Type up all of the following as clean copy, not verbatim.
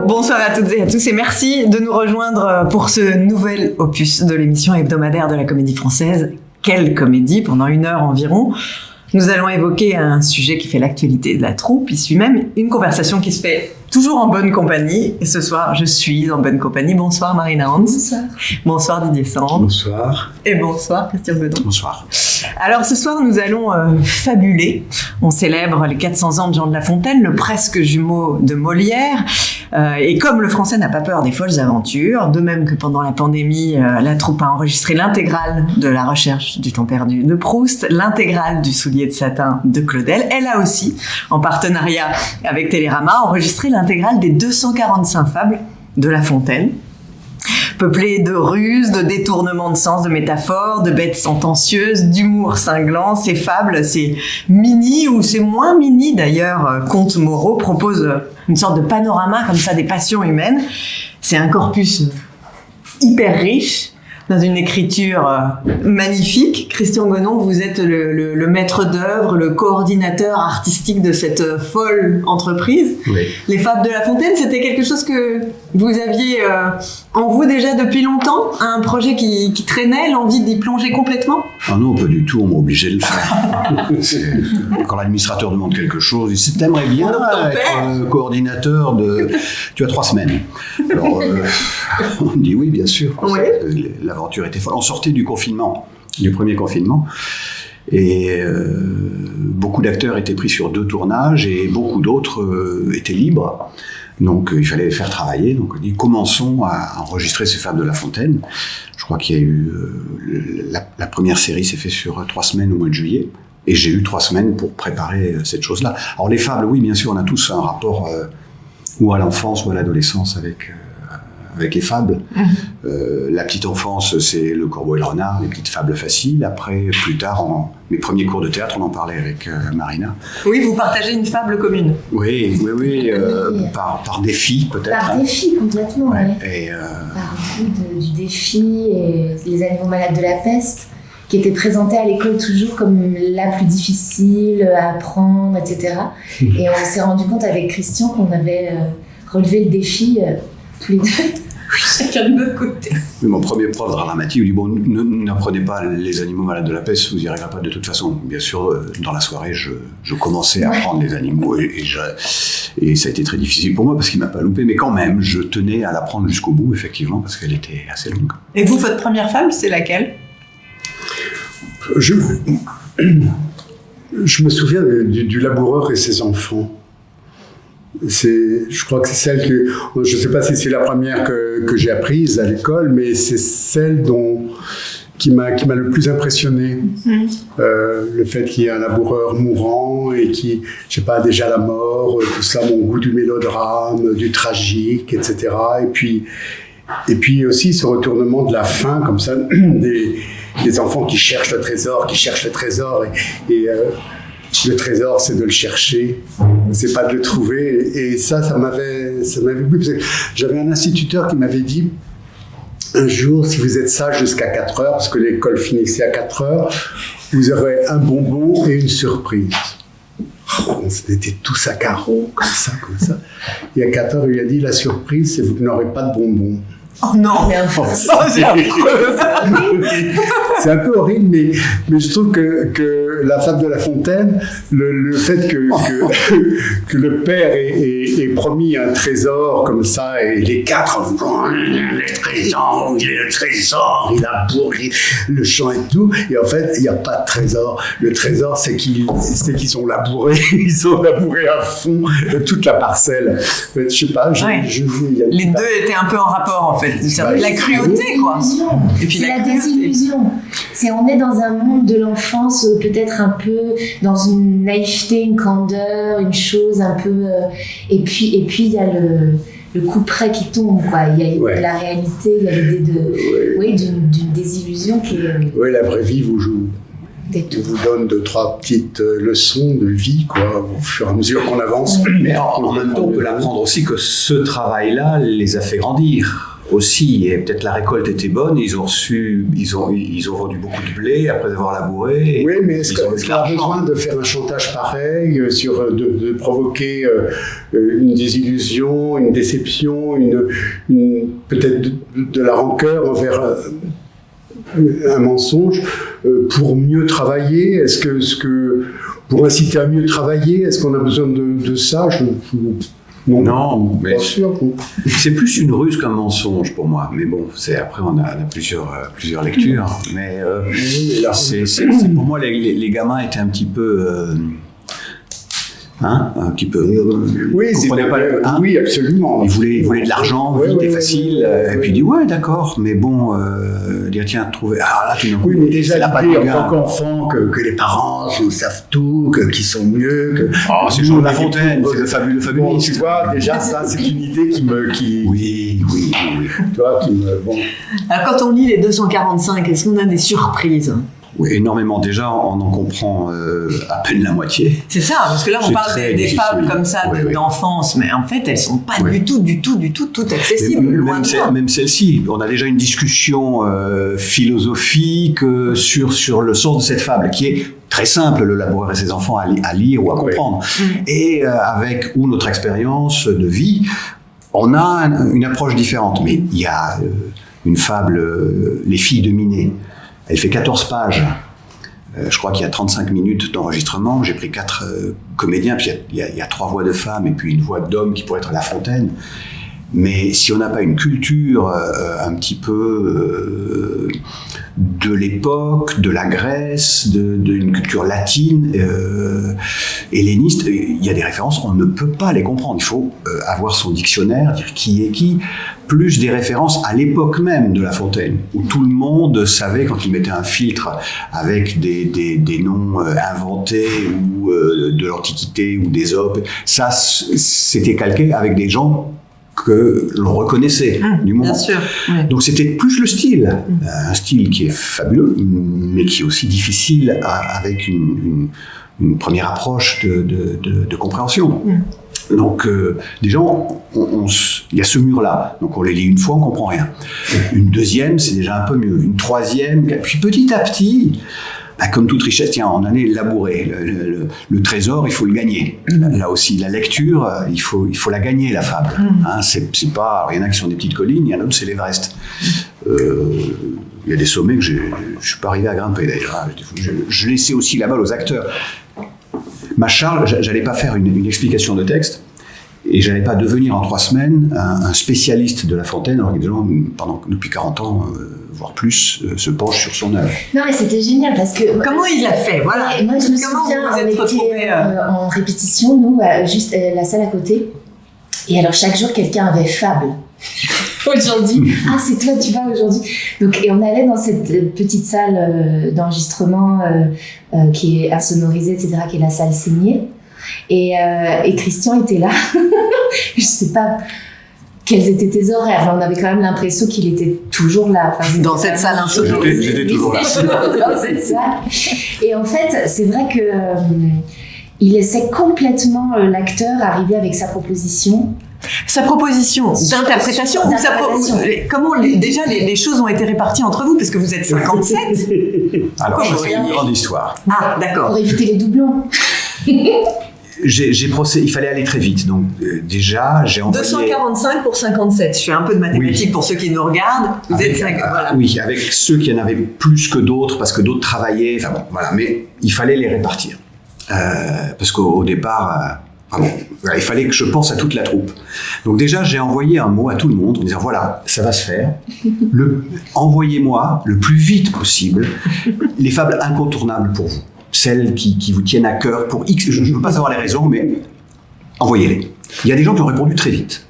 Bonsoir à toutes et à tous et merci de nous rejoindre pour ce nouvel opus de l'émission hebdomadaire de la Comédie Française. Quelle comédie, pendant 1 heure environ. Nous allons évoquer un sujet qui fait l'actualité de la troupe. Il suit même une conversation qui se fait toujours en bonne compagnie. Et ce soir, je suis en bonne compagnie. Bonsoir Marina Hans. Bonsoir. Bonsoir Didier Sand. Bonsoir. Et bonsoir Christian Godon. Bonsoir. Alors ce soir, nous allons fabuler. On célèbre les 400 ans de Jean de La Fontaine, le presque jumeau de Molière. Et comme le français n'a pas peur des folles aventures, de même que pendant la pandémie, la troupe a enregistré l'intégrale de La Recherche du temps perdu de Proust, l'intégrale du Soulier de satin de Claudel. Elle a aussi, en partenariat avec Télérama, enregistré l'intégrale des 245 fables de La Fontaine, peuplée de ruses, de détournements de sens, de métaphores, de bêtes sentencieuses, d'humour cinglant. Ces fables, ces mini ou ces moins mini d'ailleurs contes moraux proposent une sorte de panorama comme ça des passions humaines. C'est un corpus hyper riche dans une écriture magnifique. Christian Godon, vous êtes le maître d'œuvre, le coordinateur artistique de cette folle entreprise. Oui. Les Fables de La Fontaine, c'était quelque chose que vous aviez en vous déjà depuis longtemps, un projet qui traînait, l'envie d'y plonger complètement? Ah non, pas du tout, on m'a obligé de le faire. Quand l'administrateur demande quelque chose, il dit « T'aimerais bien être coordinateur de... Tu as 3 semaines. » Alors, on dit oui, bien sûr. Oui. L'aventure était folle. On sortait du confinement, du premier confinement. Et beaucoup d'acteurs étaient pris sur 2 tournages et beaucoup d'autres étaient libres. Donc il fallait les faire travailler. Donc on dit commençons à enregistrer ces Fables de La Fontaine. Je crois qu'il y a eu la première série s'est faite sur 3 semaines au mois de juillet. Et j'ai eu 3 semaines pour préparer cette chose-là. Alors les fables, oui, bien sûr, on a tous un rapport ou à l'enfance ou à l'adolescence avec les fables. La petite enfance, c'est le Corbeau et le Renard, les petites fables faciles. Après, plus tard, mes premiers cours de théâtre, on en parlait avec Marina. Oui, vous partagez une fable commune. Oui, par défi peut-être. Par défi, complètement, ouais. Oui. Et Par goût du défi et les animaux malades de la peste, qui était présenté à l'école toujours comme la plus difficile à apprendre, etc. Et on s'est rendu compte avec Christian qu'on avait relevé le défi tous les deux. Chacun de notre côté. Oui, mon premier prof de dramatique lui dit bon, n'apprenez pas les animaux malades de la peste, vous n'y arriverez pas de toute façon. Bien sûr, dans la soirée, je commençais à apprendre les animaux et ça a été très difficile pour moi parce qu'il m'a pas loupé, mais quand même, je tenais à l'apprendre jusqu'au bout, effectivement, parce qu'elle était assez longue. Et vous, votre première fable, c'est laquelle? Je me souviens du laboureur et ses enfants. Je crois que c'est celle que... Je ne sais pas si c'est la première que j'ai apprise à l'école, mais c'est celle qui m'a le plus impressionné. Le fait qu'il y ait un laboureur mourant et qui, je ne sais pas, déjà la mort, tout ça, mon goût du mélodrame, du tragique, etc. Et puis aussi ce retournement de la fin, comme ça, des enfants qui cherchent le trésor, et le trésor, c'est de le chercher, c'est pas de le trouver. Et ça m'avait plu. Parce que j'avais un instituteur qui m'avait dit un jour, si vous êtes sage jusqu'à 4 heures, parce que l'école finissait à 4 heures, vous aurez un bonbon et une surprise. On était tous à carreau, comme ça. Et à 4 heures, il a dit la surprise, c'est que vous n'aurez pas de bonbon. Oh non, c'est affreux. C'est un peu horrible, mais je trouve que la fable de La Fontaine, le fait que le père ait promis un trésor comme ça, et les 4, le trésor, il a bourré le champ et tout, et en fait, il n'y a pas de trésor. Le trésor, c'est qu'ils ont labouré, à fond toute la parcelle. Je sais pas, les deux étaient un peu en rapport, en fait. La cruauté, quoi. Et puis c'est la désillusion. On est dans un monde de l'enfance, peut-être un peu dans une naïveté, une candeur, une chose un peu... Et puis il y a le coup près qui tombe, quoi. Il y a la réalité, il y a l'idée d'une désillusion qui est... Oui, la vraie vie vous vous donne 2-3 petites leçons de vie, quoi, au fur et à mesure qu'on avance. Mais en même temps, on peut l'apprendre aussi que ce travail-là les a fait grandir. aussi, et peut-être la récolte était bonne, ils ont vendu beaucoup de blé après avoir labouré. Oui, mais est-ce qu'on a besoin de faire un chantage pareil, de provoquer une désillusion, une déception, peut-être de la rancœur envers un mensonge pour mieux travailler? Est-ce que pour inciter à mieux travailler, est-ce qu'on a besoin de ça? Non, mais pas sûr. C'est plus une ruse qu'un mensonge pour moi. Mais bon, après on a plusieurs lectures. Mais pour moi les gamins étaient un petit peu. Un petit peu. Oui, oui, absolument. Il voulait de l'argent vite et facile. Et puis il dit ouais, d'accord, mais bon, dire tiens, trouver. Ah là, tu oui, mais déjà l'idée en tant qu'enfant que les parents savent tout, qu'ils sont mieux. C'est Jean de La Fontaine, c'est le fabuleux Bon, tu vois, déjà ça, c'est une idée qui. Oui. Toi, qui me. Bon. Alors, quand on lit les 245, est-ce qu'on a des surprises? Oui, énormément. Déjà, on en comprend à peine la moitié. C'est ça, parce que là, on parle des fables comme ça d'enfance, mais en fait, elles sont pas du tout toutes accessibles. Même celle-ci. On a déjà une discussion philosophique sur le sens de cette fable, qui est très simple, le laboureur et ses enfants à lire ou à comprendre. Et avec notre expérience de vie, on a une approche différente. Mais il y a une fable, Les filles de Minet. Elle fait 14 pages. Je crois qu'il y a 35 minutes d'enregistrement. J'ai pris 4 comédiens, puis il y a 3 voix de femmes et puis une voix d'homme qui pourrait être La Fontaine. Mais si on n'a pas une culture un petit peu de l'époque, de la Grèce, d'une culture latine, helléniste, il y a des références, on ne peut pas les comprendre. Il faut avoir son dictionnaire, dire qui est qui, plus des références à l'époque même de La Fontaine, où tout le monde savait, quand il mettait un filtre avec des noms inventés ou de l'Antiquité ou d'Ésope, ça c'était calqué avec des gens que l'on reconnaissait du moment. Bien sûr. Ouais. Donc c'était plus le style, un style qui est fabuleux, mais qui est aussi difficile avec une première approche de compréhension. Donc déjà, il y a ce mur-là, donc on les lit une fois, on comprend rien. Une deuxième, c'est déjà un peu mieux. Une troisième, puis petit à petit, comme toute richesse, tiens, on en est labouré. Le trésor, il faut le gagner. Là aussi, la lecture, il faut la gagner, la fable. C'est pas, il y en a qui sont des petites collines, il y en a d'autres, c'est l'Everest. Il y a des sommets que je suis pas arrivé à grimper d'ailleurs. Je laissais aussi la balle aux acteurs. Ma charge, j'allais pas faire une explication de texte, et j'allais pas devenir en 3 semaines un spécialiste de La Fontaine, alors que des gens, depuis 40 ans, voire plus, se penchent sur son œuvre. Non, mais c'était génial parce que. Comment il l'a fait, voilà. Moi, je me souviens, on était en répétition, nous, juste la salle à côté. Et alors, chaque jour, quelqu'un avait fable. Aujourd'hui, c'est toi, tu vas aujourd'hui. Donc, et on allait dans cette petite salle d'enregistrement qui est insonorisée, etc., qui est la salle saignée. Et Christian était là. Je sais pas quels étaient tes horaires, mais on avait quand même l'impression qu'il était toujours là. Enfin, dans cette salle insonorisée. J'étais toujours là. Dans cette salle. Et en fait, c'est vrai que il laissait complètement l'acteur arriver avec sa proposition. Sa proposition d'interprétation, comment déjà les choses ont été réparties entre vous, parce que vous êtes 57. Alors, c'est une grande histoire. Ah, d'accord. Pour éviter les doublons. Il fallait aller très vite, donc déjà j'ai envoyé... 245 pour 57, je fais un peu de mathématiques pour ceux qui nous regardent, vous êtes 5, voilà. Oui, avec ceux qui en avaient plus que d'autres, parce que d'autres travaillaient, enfin bon, voilà, mais il fallait les répartir. Parce qu'au départ... il fallait que je pense à toute la troupe. Donc déjà, j'ai envoyé un mot à tout le monde en disant voilà, ça va se faire. Envoyez-moi le plus vite possible les fables incontournables pour vous. Celles qui vous tiennent à cœur pour X. Je ne veux pas savoir les raisons, mais envoyez-les. Il y a des gens qui ont répondu très vite,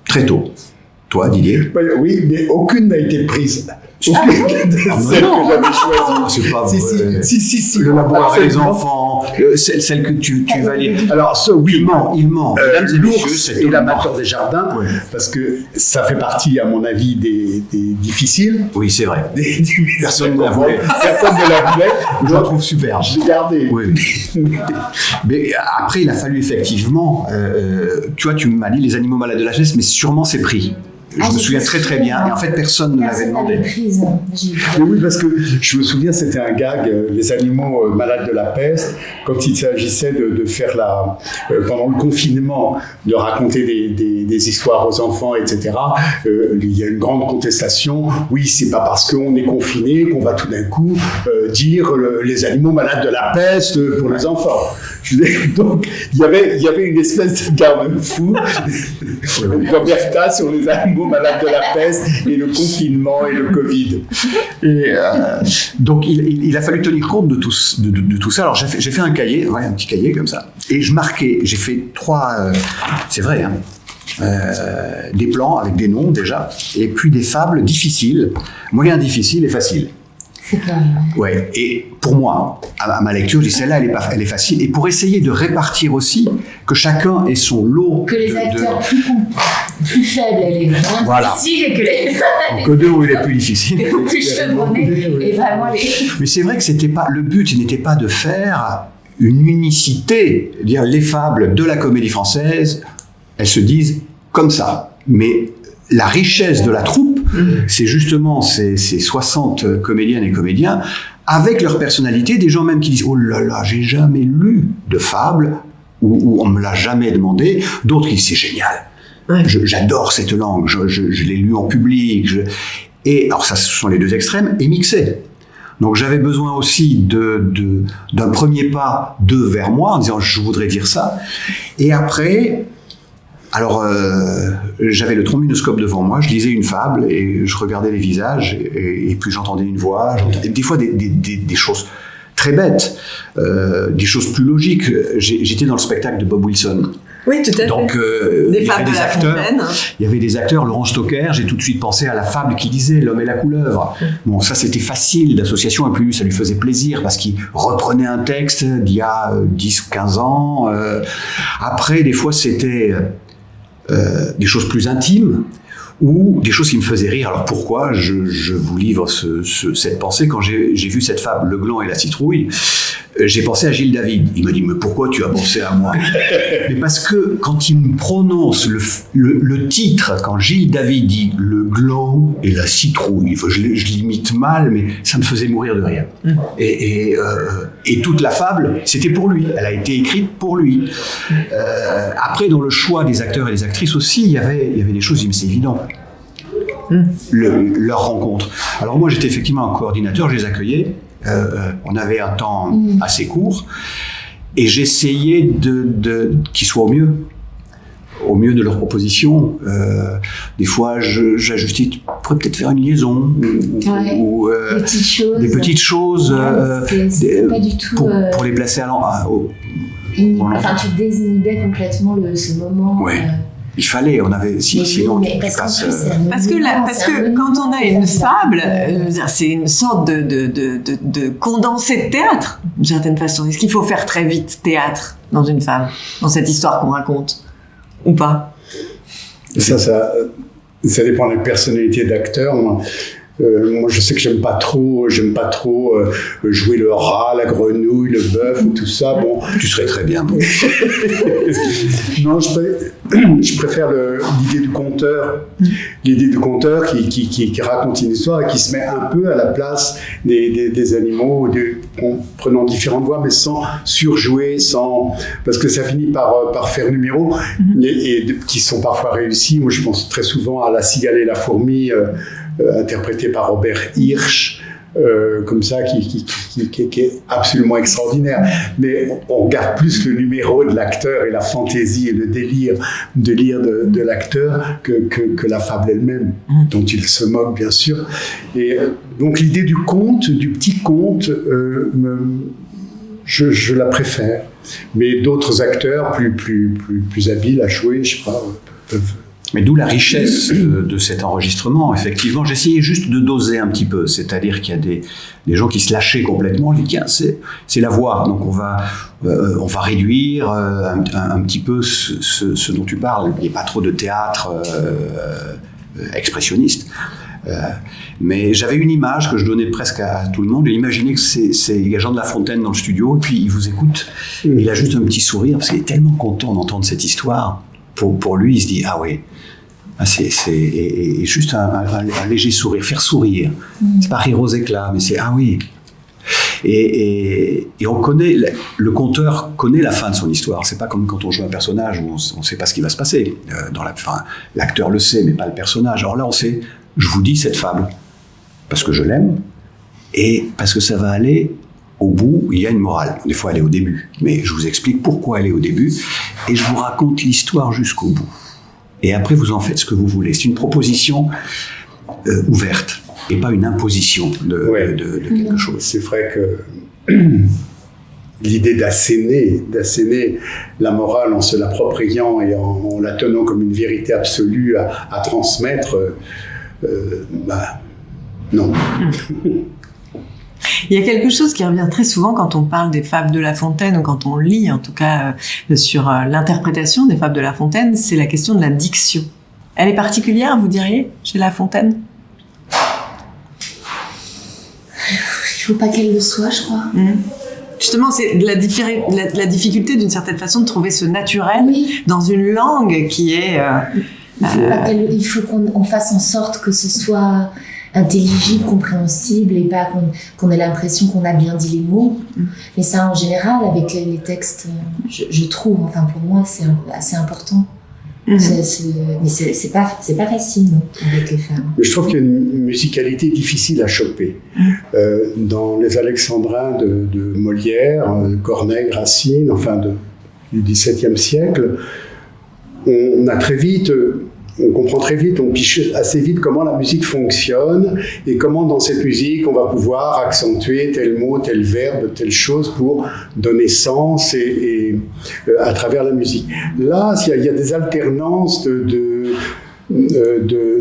très tôt. Toi, Didier? Oui, mais aucune n'a été prise. Aucune de celles que j'avais choisies. C'est pas vrai. Si. Le laboratoire avec les enfants, celle que tu vas lire. Alors, il ment. L'ours et l'amateur des jardins, parce que ça fait partie, à mon avis, des difficiles. Oui, c'est vrai. Personne ne la voulait. Je la trouve super. Je l'ai gardée. Oui. Mais après, il a fallu effectivement... tu vois, tu m'as dit les animaux malades de la jeunesse, mais sûrement c'est pris. Je me souviens très très bien. Et en fait, personne ne m'avait demandé. Mais oui, parce que je me souviens, c'était un gag, les animaux malades de la peste, quand il s'agissait de faire pendant le confinement, de raconter des histoires aux enfants, etc. Il y a une grande contestation. Oui, c'est pas parce qu'on est confiné qu'on va tout d'un coup dire les animaux malades de la peste pour les enfants. Donc, il y avait une espèce de garde-fou Roberta sur les animaux malades de la peste et le confinement et le Covid. Et donc, il a fallu tenir compte de tout ça. Alors, j'ai fait un cahier, un petit cahier comme ça, et je marquais, j'ai fait 3, c'est vrai, hein, des plans avec des noms déjà, et puis des fables difficiles, moyen difficile et facile. C'est pas ouais. Et pour moi, à ma lecture, je dis celle-là, elle est facile. Et pour essayer de répartir aussi, que chacun ait son lot. Que les acteurs plus faibles, elle est moins difficile, et que les deux ont eu les plus difficiles. Les plus chevronnés, et vraiment les. Mais c'est vrai que le but n'était pas de faire une unicité, dire les fables de la comédie française, elles se disent comme ça. Mais la richesse de la troupe, c'est justement ces 60 comédiennes et comédiens, avec leur personnalité, des gens même qui disent « Oh là là, j'ai jamais lu de fable » ou « On me l'a jamais demandé », d'autres qui disent « C'est génial, ouais. J'adore cette langue, je l'ai lu en public. » Et alors ça, ce sont les deux extrêmes, et mixés. Donc j'avais besoin aussi d'un premier pas vers moi, en disant « Je voudrais dire ça ». Et après... Alors, j'avais le trombinoscope devant moi, je lisais une fable et je regardais les visages et puis j'entendais une voix, des fois des choses très bêtes, des choses plus logiques. J'étais dans le spectacle de Bob Wilson. Oui, tout à fait. Donc, des fables de La Fontaine. Il y avait des acteurs, Laurent Stocker, j'ai tout de suite pensé à la fable qui disait L'homme et la couleuvre. Bon, ça c'était facile d'association, et puis lui, ça lui faisait plaisir parce qu'il reprenait un texte d'il y a 10 ou 15 ans. Après, des fois, c'était... des choses plus intimes ou des choses qui me faisaient rire. Alors pourquoi je vous livre cette pensée? Quand j'ai vu cette fable Le gland et la citrouille, j'ai pensé à Gilles David. Il m'a dit « Mais pourquoi tu as pensé à moi ?» Mais parce que quand il me prononce le titre, quand Gilles David dit « Le gland et la citrouille », je l'imite mal, mais ça me faisait mourir de rire. Et toute la fable, c'était pour lui. Elle a été écrite pour lui. Après, dans le choix des acteurs et des actrices aussi, il y avait des choses, mais c'est évident. Leur rencontre. Alors moi, j'étais effectivement un coordinateur, je les accueillais. On avait un temps assez court et j'essayais qu'ils soient au mieux de leurs propositions. Des fois, j'ajustais, tu pourrais peut-être faire une liaison ou des petites choses pas du tout, pour les placer enfin, tu désinhibais complètement ce moment. Ouais. Il fallait, on avait, sinon parce que quand on a une fable, c'est une sorte de condensé de théâtre, d'une certaine façon. Est-ce qu'il faut faire très vite théâtre dans une fable, dans cette histoire qu'on raconte, ou pas? Ça dépend des personnalités d'acteurs. Moi, je sais que j'aime pas trop jouer le rat, la grenouille, le bœuf, tout ça. Bon, tu serais très bien. Bon. Non, je préfère l'idée du conteur, qui raconte une histoire et qui se met un peu à la place des animaux, en prenant différentes voix, mais sans surjouer, parce que ça finit par faire numéro, et qui sont parfois réussis. Moi, je pense très souvent à La cigale et la fourmi, interprété par Robert Hirsch, comme ça, qui est absolument extraordinaire. Mais on regarde plus le numéro de l'acteur et la fantaisie et le délire de l'acteur que la fable elle-même, dont il se moque, bien sûr. Et donc l'idée du conte, du petit conte, je la préfère. Mais d'autres acteurs plus habiles à jouer, je sais pas, peuvent... Mais d'où la richesse de cet enregistrement. Effectivement, j'essayais juste de doser un petit peu. C'est-à-dire qu'il y a des gens qui se lâchaient complètement. Je dis, tiens, c'est la voix. Donc on va réduire un petit peu ce dont tu parles. Il n'y a pas trop de théâtre expressionniste. Mais j'avais une image que je donnais presque à tout le monde. Imaginez que il y a Jean de La Fontaine dans le studio, et puis il vous écoute. Il a juste un petit sourire, parce qu'il est tellement content d'entendre cette histoire. Pour lui, il se dit, ah oui, Et juste un léger sourire, faire sourire. C'est pas rire aux éclats, mais c'est ah oui. Et on connaît, le conteur connaît la fin de son histoire. C'est pas comme quand on joue un personnage où on sait pas ce qui va se passer. Dans la fin, l'acteur le sait, mais pas le personnage. Alors là, on sait. Je vous dis cette fable parce que je l'aime et parce que ça va aller au bout. Il y a une morale. Des fois, elle est au début, mais je vous explique pourquoi elle est au début et je vous raconte l'histoire jusqu'au bout. Et après, vous en faites ce que vous voulez. C'est une proposition ouverte. Et pas une imposition de quelque chose. C'est vrai que l'idée d'asséner la morale en se l'appropriant et en la tenant comme une vérité absolue à transmettre, non. Il y a quelque chose qui revient très souvent quand on parle des fables de La Fontaine, ou quand on lit en tout cas sur l'interprétation des fables de La Fontaine, c'est la question de la diction. Elle est particulière, vous diriez, chez La Fontaine ? Il faut pas qu'elle le soit, je crois. Justement, c'est la difficulté d'une certaine façon de trouver ce naturel dans une langue qui est... Il faut qu'on fasse en sorte que ce soit intelligible, compréhensible, et pas qu'on ait l'impression qu'on a bien dit les mots. Mais ça, en général, avec les textes, je trouve, enfin pour moi, c'est assez important. Mais c'est pas facile, non, avec les femmes. Mais je trouve qu'il y a une musicalité difficile à choper. Dans les Alexandrins de Molière, Corneille, Racine, enfin du XVIIe siècle, on comprend très vite, on piche assez vite comment la musique fonctionne et comment dans cette musique on va pouvoir accentuer tel mot, tel verbe, telle chose pour donner sens et à travers la musique. Là, il y a des alternances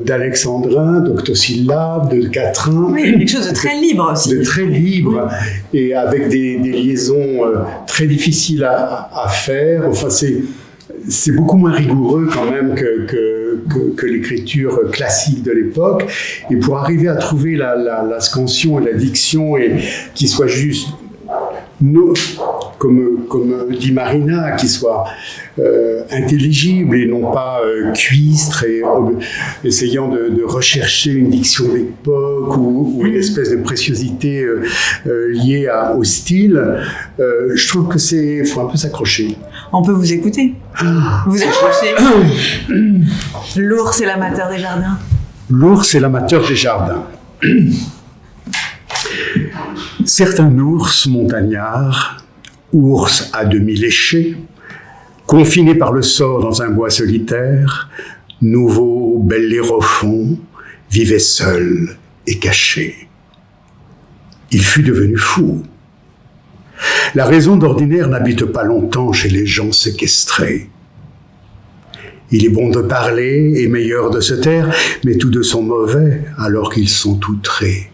d'alexandrin, d'octosyllabes, de quatrains. Oui, quelque chose de très libre aussi. De très libre, et avec des liaisons très difficiles à faire. Enfin, c'est beaucoup moins rigoureux quand même que l'écriture classique de l'époque. Et pour arriver à trouver la scansion et la diction et qui soit juste, comme dit Marina, qui soit intelligible et non pas cuistre, et essayant de rechercher une diction d'époque ou une espèce de préciosité liée au style, je trouve que faut un peu s'accrocher. On peut vous écouter. Vous accrochez. L'ours est l'amateur des jardins. L'ours est l'amateur des jardins. Certains ours montagnards, ours à demi léchés, confinés par le sort dans un bois solitaire, nouveau bellérophon, vivaient seuls et cachés. Il fut devenu fou. La raison d'ordinaire n'habite pas longtemps chez les gens séquestrés. Il est bon de parler et meilleur de se taire, mais tous deux sont mauvais alors qu'ils sont outrés.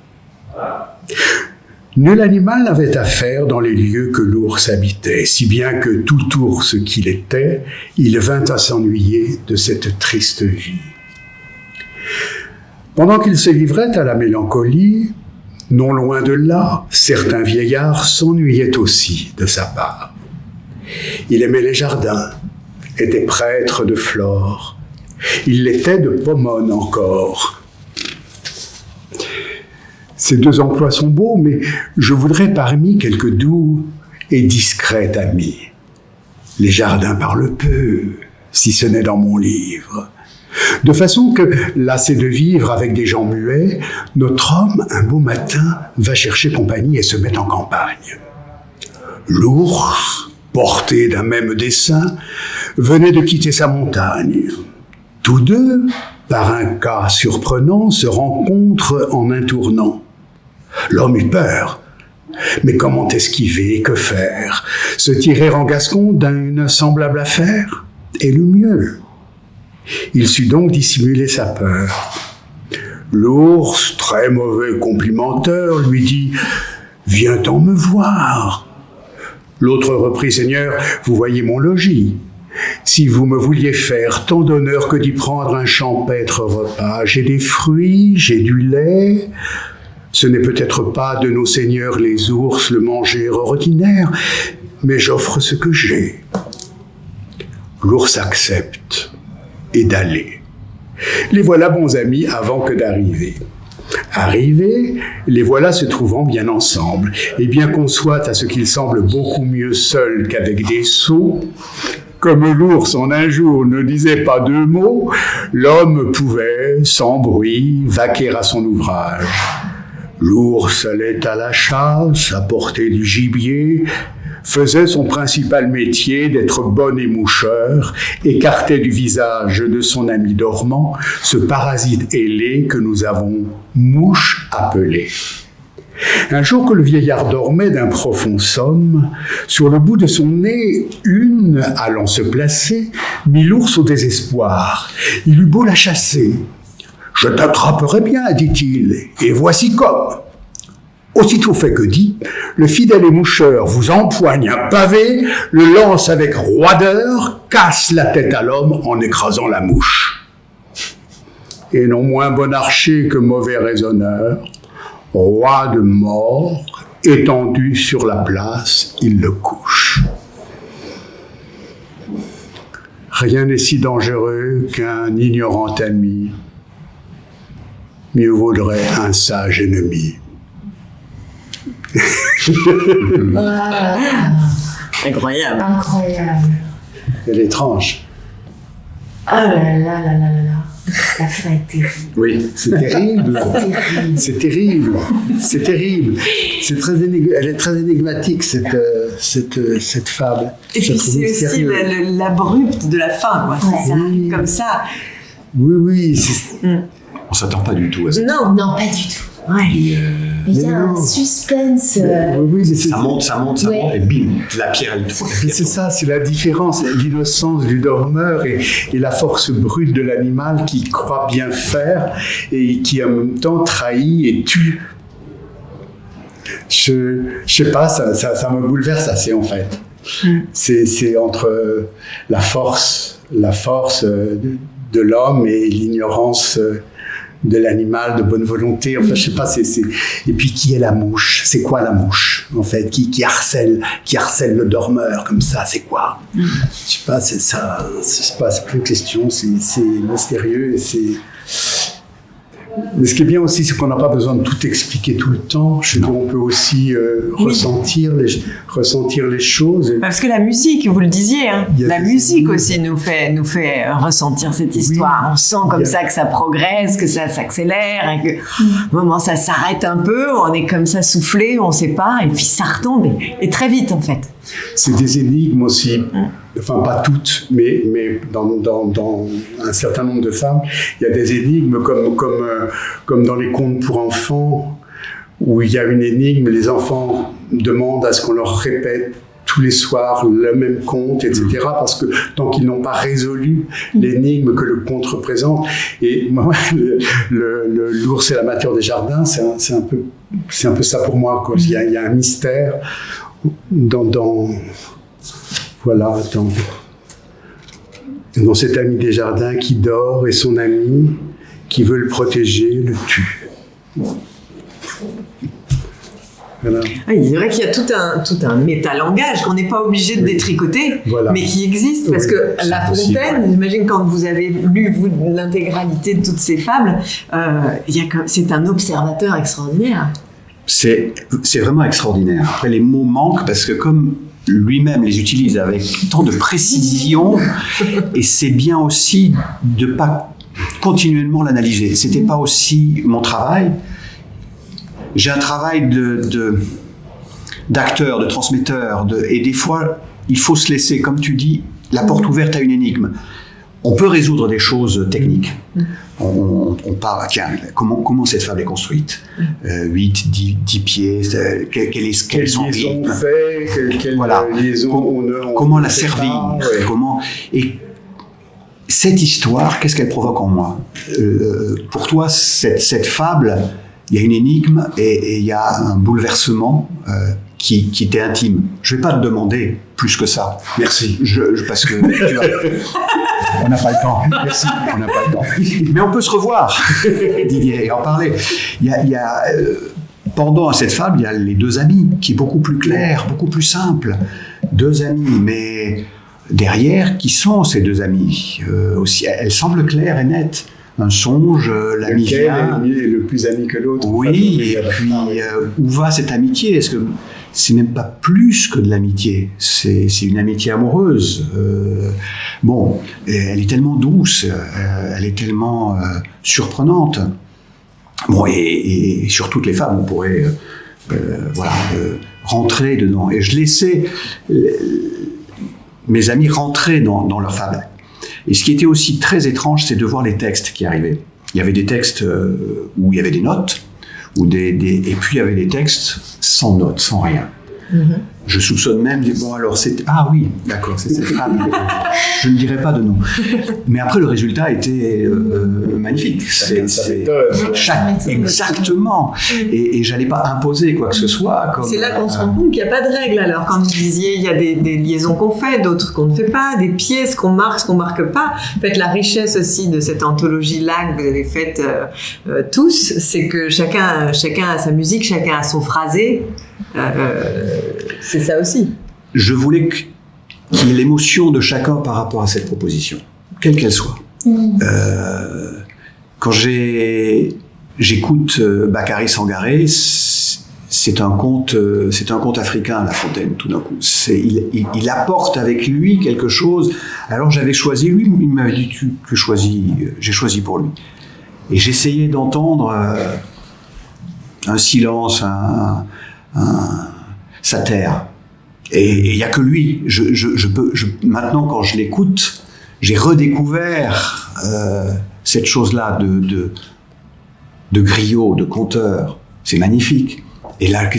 Nul animal n'avait affaire dans les lieux que l'ours habitait, si bien que tout ours qu'il était, il vint à s'ennuyer de cette triste vie. Pendant qu'il se livrait à la mélancolie, non loin de là, certains vieillards s'ennuyaient aussi de sa part. Il aimait les jardins, était prêtre de flore. Il l'était de Pomone encore. Ces deux emplois sont beaux, mais je voudrais parmi quelques doux et discrets amis. Les jardins parlent peu, si ce n'est dans mon livre. De façon que, lassé de vivre avec des gens muets, notre homme, un beau matin, va chercher compagnie et se met en campagne. L'ours, porté d'un même dessein, venait de quitter sa montagne. Tous deux, par un cas surprenant, se rencontrent en un tournant. L'homme eut peur. Mais comment esquiver, que faire? Se tirer en gascon d'une semblable affaire? Et le mieux. Il sut donc dissimuler sa peur. L'ours, très mauvais complimenteur, lui dit « Viens-t'en me voir ?» L'autre reprit « Seigneur, vous voyez mon logis. Si vous me vouliez faire tant d'honneur que d'y prendre un champêtre repas, j'ai des fruits, j'ai du lait. Ce n'est peut-être pas de nos seigneurs les ours le manger ordinaire, mais j'offre ce que j'ai. » L'ours accepte et d'aller. Les voilà bons amis avant que d'arriver. Arrivés, les voilà se trouvant bien ensemble, et bien qu'on soit à ce qu'il semble beaucoup mieux seul qu'avec des sots, comme l'ours en un jour ne disait pas 2 mots, l'homme pouvait, sans bruit, vaquer à son ouvrage. L'ours allait à la chasse, apporter du gibier, faisait son principal métier d'être bon émoucheur, écartait du visage de son ami dormant ce parasite ailé que nous avons mouche appelé. Un jour que le vieillard dormait d'un profond somme, sur le bout de son nez, une, allant se placer, mit l'ours au désespoir. Il eut beau la chasser. « Je t'attraperai bien, dit-il, et voici comme. » Aussitôt fait que dit, le fidèle émoucheur vous empoigne un pavé, le lance avec roideur, casse la tête à l'homme en écrasant la mouche. Et non moins bon archer que mauvais raisonneur, roi de mort, étendu sur la place, il le couche. Rien n'est si dangereux qu'un ignorant ami. Mieux vaudrait un sage ennemi. Incroyable. Incroyable. Elle est étrange. Oh là là là là là là. La fin est terrible. Oui. C'est terrible. C'est terrible. C'est terrible. C'est très elle est très énigmatique, cette fable. Et puis c'est aussi l'abrupte de la fin, quoi. Ça arrive comme ça. Oui. On s'attend pas du tout à ça. Non, pas du tout. Ouais. Mais il y a un suspense. Oui, Ça monte, et bim, la pierre elle tombe. C'est ça, c'est la différence, l'innocence du dormeur et la force brute de l'animal qui croit bien faire et qui en même temps trahit et tue. Je sais pas, ça me bouleverse assez en fait. C'est entre la force de l'homme et l'ignorance de l'animal, de bonne volonté, enfin je sais pas, et puis qui est la mouche, c'est quoi la mouche en fait, qui harcèle le dormeur comme ça, c'est quoi? Je sais pas, c'est plein de questions, c'est mystérieux, mais ce qui est bien aussi, c'est qu'on n'a pas besoin de tout expliquer tout le temps. Je veux dire, on peut aussi ressentir les choses. Parce que la musique, vous le disiez, hein, la musique aussi nous fait ressentir cette histoire. On sent comme ça que ça progresse, que ça s'accélère, et que au moment ça s'arrête un peu, on est comme ça soufflé, on ne sait pas, et puis ça retombe, et très vite en fait. C'est des énigmes aussi. Enfin, pas toutes, mais dans un certain nombre de femmes, il y a des énigmes comme dans les contes pour enfants, où il y a une énigme, les enfants demandent à ce qu'on leur répète tous les soirs le même conte, etc. Parce que tant qu'ils n'ont pas résolu l'énigme que le conte représente, et moi, l'ours et l'amateur des jardins, c'est un peu ça pour moi, quoi. Il y a un mystère dans cet ami des jardins qui dort et son ami qui veut le protéger le tue. Voilà. C'est vrai qu'il y a tout un métalangage qu'on n'est pas obligé de détricoter, mais qui existe, parce que La Fontaine, j'imagine quand vous avez lu l'intégralité de toutes ces fables, c'est un observateur extraordinaire. C'est vraiment extraordinaire. Après, les mots manquent parce que comme lui-même les utilise avec tant de précision, et c'est bien aussi de ne pas continuellement l'analyser. C'était pas aussi mon travail. J'ai un travail d'acteur, de transmetteur, et des fois, il faut se laisser, comme tu dis, la porte ouverte à une énigme. On peut résoudre des choses techniques. On parle, tiens, comment cette fable est construite, 8, 10 pieds, quelle est son rythme, voilà. Comment la servir, et cette histoire, qu'est-ce qu'elle provoque en moi? Pour toi, cette fable, il y a une énigme et il y a un bouleversement qui t'est intime. Je ne vais pas te demander plus que ça. Merci. Parce que on n'a pas le temps. Merci. On n'a pas le temps. Mais on peut se revoir, Didier, et en parler. Il y a pendant à cette fable, il y a les deux amis, qui est beaucoup plus clair, beaucoup plus simple. Deux amis, mais derrière, qui sont ces deux amis aussi? Elle semble claire et nette. un songe, l'ami vient. Lequel est le plus ami que l'autre? Oui, et puis où va cette amitié? Est-ce que c'est même pas plus que de l'amitié? C'est une amitié amoureuse. Bon, elle est tellement douce, elle est tellement surprenante. Bon, et sur toutes les femmes, on pourrait rentrer dedans. Et je laissais mes amis rentrer dans leur fable. Et ce qui était aussi très étrange, c'est de voir les textes qui arrivaient. Il y avait des textes où il y avait des notes, et puis il y avait des textes sans notes, sans rien. Mm-hmm. Je soupçonne même, bon alors c'était... Ah oui, d'accord, c'est cette femme. Je ne dirai pas de nom. Mais après, le résultat était magnifique. Exactement. Et j'allais pas imposer quoi que ce soit. C'est là qu'on se rend compte qu'il n'y a pas de règle. Alors, quand vous disiez, il y a des liaisons qu'on fait, d'autres qu'on ne fait pas, des pièces qu'on marque, ce qu'on marque pas. En fait, la richesse aussi de cette anthologie-là que vous avez faite tous, c'est que chacun a sa musique, chacun a son phrasé. C'est ça aussi. Je voulais qu'il y ait l'émotion de chacun par rapport à cette proposition, quelle qu'elle soit. Quand j'écoute Bakary Sangaré, c'est un conte africain, La Fontaine, tout d'un coup. Il apporte avec lui quelque chose. Alors j'avais choisi, lui, il m'avait dit j'ai choisi pour lui. Et j'essayais d'entendre un silence, sa terre. Et il n'y a que lui. Maintenant, quand je l'écoute, j'ai redécouvert cette chose-là de griot, de conteur. C'est magnifique. Et là,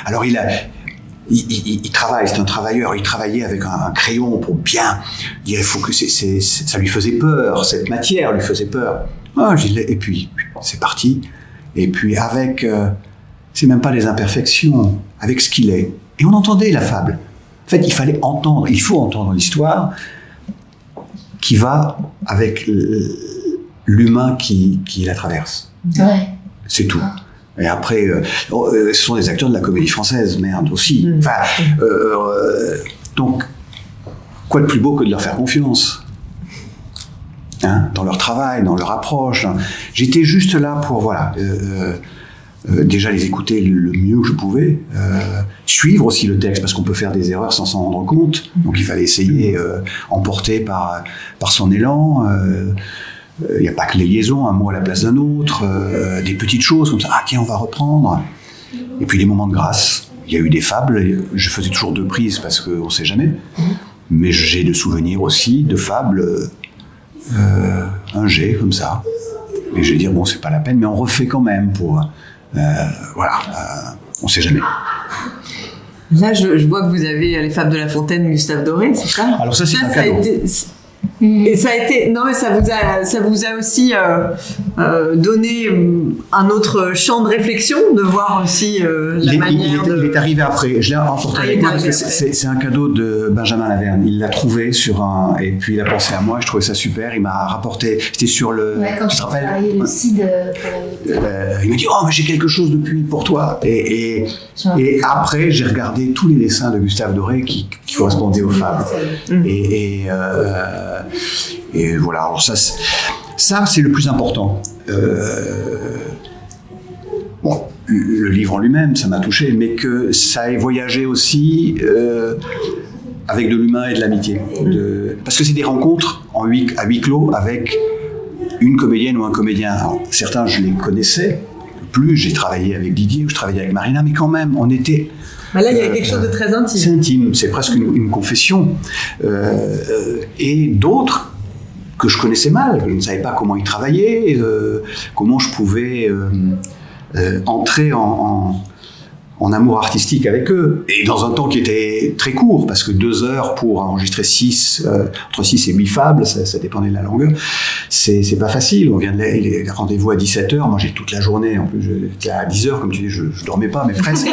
alors il travaille, c'est un travailleur. Il travaillait avec un crayon pour bien dire. Il faut que ça lui faisait peur. Cette matière lui faisait peur. Et puis c'est parti. Et puis avec, c'est même pas les imperfections, avec ce qu'il est. Et on entendait la fable. En fait, il faut entendre l'histoire qui va avec l'humain qui la traverse. Ouais. C'est tout. Et après, ce sont des acteurs de la comédie française, merde, aussi. Donc, quoi de plus beau que de leur faire confiance, dans leur travail, dans leur approche. J'étais juste là pour, déjà les écouter le mieux que je pouvais, suivre aussi le texte, parce qu'on peut faire des erreurs sans s'en rendre compte. Donc il fallait essayer, emporté par son élan. Il n'y a pas que les liaisons, un mot à la place d'un autre, des petites choses comme ça. Ah tiens, on va reprendre. Et puis des moments de grâce. Il y a eu des fables, je faisais toujours 2 prises parce qu'on ne sait jamais. Mais j'ai de souvenirs aussi de fables, un jet comme ça. Et je vais dire, bon, c'est pas la peine, mais on refait quand même pour... on sait jamais. Là, je vois que vous avez les fables de La Fontaine, Gustave Doré, c'est ça? Alors ça, c'est un cadeau. Et ça a été, non mais ça vous a aussi donné un autre champ de réflexion, de voir aussi la manière il est arrivé après. Je l'ai emporté avec moi parce que c'est un cadeau de Benjamin Laverne. Il l'a trouvé et puis il a pensé à moi. Je trouvais ça super. Il m'a rapporté. C'était sur le. Ouais, quand tu te rappelles le CID. Il m'a dit mais j'ai quelque chose depuis pour toi. Et après j'ai regardé tous les dessins de Gustave Doré qui correspondaient aux fables. Et voilà, alors ça c'est le plus important. Bon, le livre en lui-même, ça m'a touché, mais que ça ait voyagé aussi avec de l'humain et de l'amitié. Parce que c'est des rencontres à huis clos avec une comédienne ou un comédien. Alors, certains, je les connaissais plus, j'ai travaillé avec Didier, je travaillais avec Marina, mais quand même, on était... Là, il y a quelque chose de très intime. C'est intime, c'est presque une confession. Et d'autres que je connaissais mal, je ne savais pas comment ils travaillaient, comment je pouvais entrer en amour artistique avec eux. Et dans un temps qui était très court, parce que 2 heures pour enregistrer entre 6 et 8 fables, ça dépendait de la longueur, c'est pas facile. On vient de les rendez-vous à 17h, moi j'ai toute la journée, en plus j'étais à 10h, comme tu dis, je dormais pas, mais presque.